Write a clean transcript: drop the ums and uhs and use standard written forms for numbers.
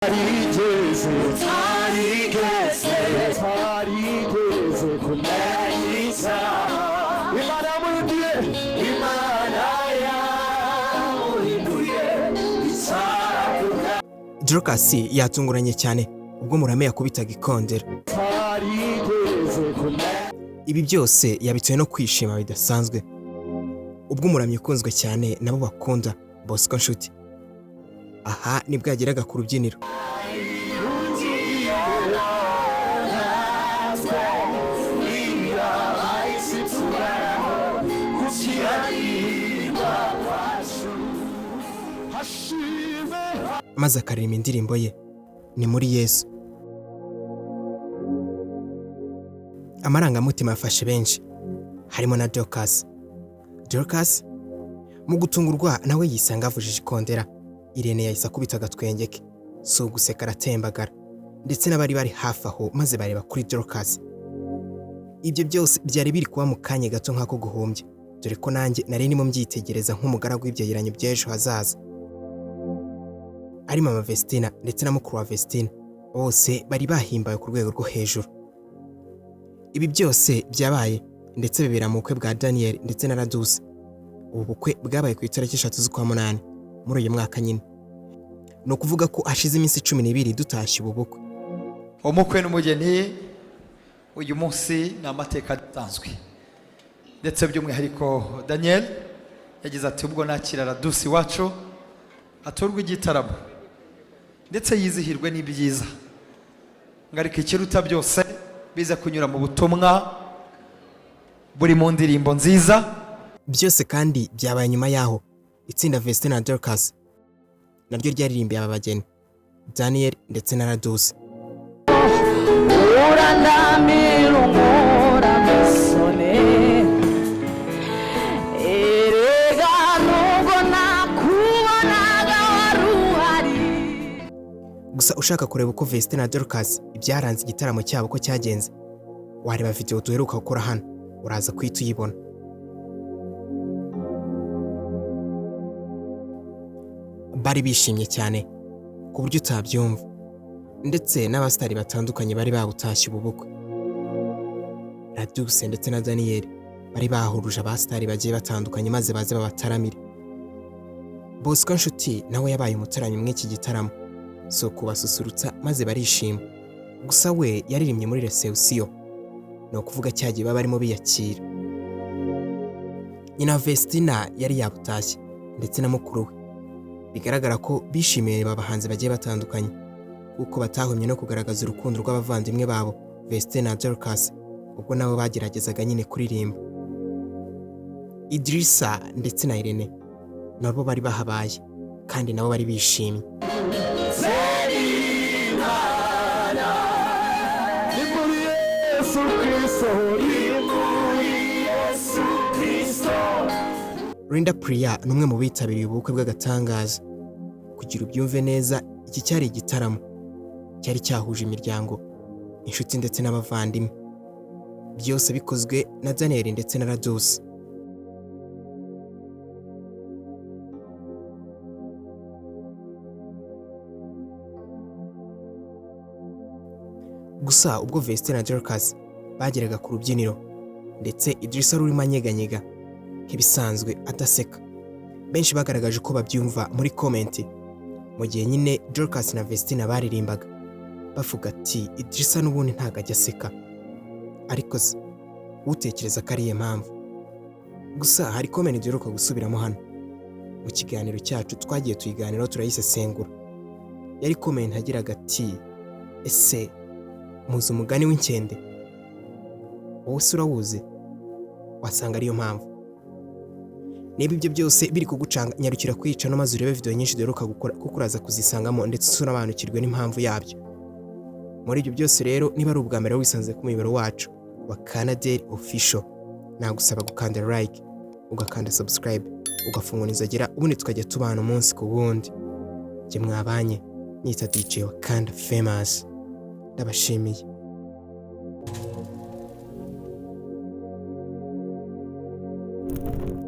tarigeze kumenya Imana muhinduye Imana yamuhinduye isarakuka. Dorcas yatunguranye cyane ubwo Muruhame yakubitaga Ikondera. Ibi byose yabitewe no kwishima bidasanzwe ubwo Umuramyi ukunzwe cyane nabo bakunda Bosco Nshuti. Aha nibwo yageraga ku rubyiniro. Maze akaririmba indirimbo ye ni muri Yesu. Amarangamutima yafashe benshi harimo na Dorcas. Dorcas mu gutungurwa nawe yisanga avujije Ikondera. Ilene yahise akubita agatwenge ke, so guseka aratembagara, ndetse n'abari bari hafi aho maze bareba kuri Dorcas. Ibyo byose byari biri kuba mu kanya gato nk'ako guhumbya, dore ko nanjye nari ndimo mbyitegereza nk'umugaragu w'ibyegeranyo by'ejo hazaza. Ari mama Vestine ndetse na mukuru wa Vestine bose bari bahimbaye ku rwego rwo hejuru. Ibi byose byabaye ndetse bibera mu bukwe bwa Daniel ndetse na Ladouce. Ubu bukwe bwabaye ku itariki 3 z'ukwa munani muri uyu mwaka nyine. No kuvuga ko ashize iminsi 12 dutashye ubu bukwe. Umukwe n'umugeni uyu munsi ni amateka atanzwe, ndetse by'umwihariko Daniel yagize ati ubwo nakira Ladouce wacu atorwa igitaramo ndetse yizihirwe n'ibyiza ngarika ikiruta byose biza kunyura mu butumwa buri mu ndirimbo nziza. Byose kandi byabaye nyuma yaho itsinda Vestine na Dorcas naryo ryaririmbiye aba bageni Daniel ndetse na Ladouce. Gusa ushaka kureba uko Vestine na Dorcas ibyaranze igitaramo cyabo ko cyagenze, wareba video duheruka gukora hano uraza kwita uyibona. Bari bishimye cyane ku buryo utabyumva, ndetse n'abasitari batandukanye bari bawutashye ubu bukwe. Ladouce ndetse na Daniel bari bahuruje abasitari bagiye batandukanye maze baze babataramire. Bosco Nshuti nawe yabaye umutaramyi mw'iki gitaramo, so kubasusurutsa maze barishima. Gusa we yaririmbye muri reception, no kuvuga cyagiye baba barimo biyakira. Nyina Vestine yari yabutashye ndetse na mukuru we. Bigaragara ko bishimiye babahanze bagiye batandukanye kuko batahumye no kugaragaza urukundo rw'abavandimwe babo Vestine na Dorcas ubwo nabo bageragezaga nyine kuririmba. Idrissa ndetse na Ilene nabo bari bahabaye kandi nabo bari bishimye. Linda Priya numwe mu bitabiriye ubukwe bw'agatangaza. Kugira ubyumve neza, iki cyari igitaramo cyari cyahuje imiryango, inshuti ndetse n'abavandimwe, byose bikozwe na Daniel ndetse na Ladouce. Gusa ubwo Vestine na Dorcas bageraga ku rubyiniro, ndetse Idrissa rurimo anyeganyega nk'ibisanzwe adaseka, benshi bagaragaje ko babyumva muri komenti, mu gihe nyine Dorcas na Vestine baririmbaga bavuga ati Idrissa n'ubundi ntago ajya aseka, ariko se utekereza ko ariyo mpamvu. Gusa hari komenti duheruka gusubiramo hano mu kiganiro cyacu twagiye tuyiganiraho turayisesengura. Yari komenti agiraga ati ese muzi umugani w'inkende? Wowe se urawuzi? Wasanga ariyo mpamvu. Niba ibyo byose biri kugucanga, nyarukira kwica no maze urebe video nyinshi duheruka gukora kuko uraza kuzisangamo ndetse usobanukirwe n'impamvu yabyo. Muri ibyo byose rero, niba ari ubwa mbere wisanze ku muyoboro wacu Wakanda official, nagusaba gukanda like, ugakanda subscribe, ugafungura inzogera, ubundi tukajya tubana umunsi ku wundi. Jye mwabanye nita DJ Wakanda famous. Ndabashimiye.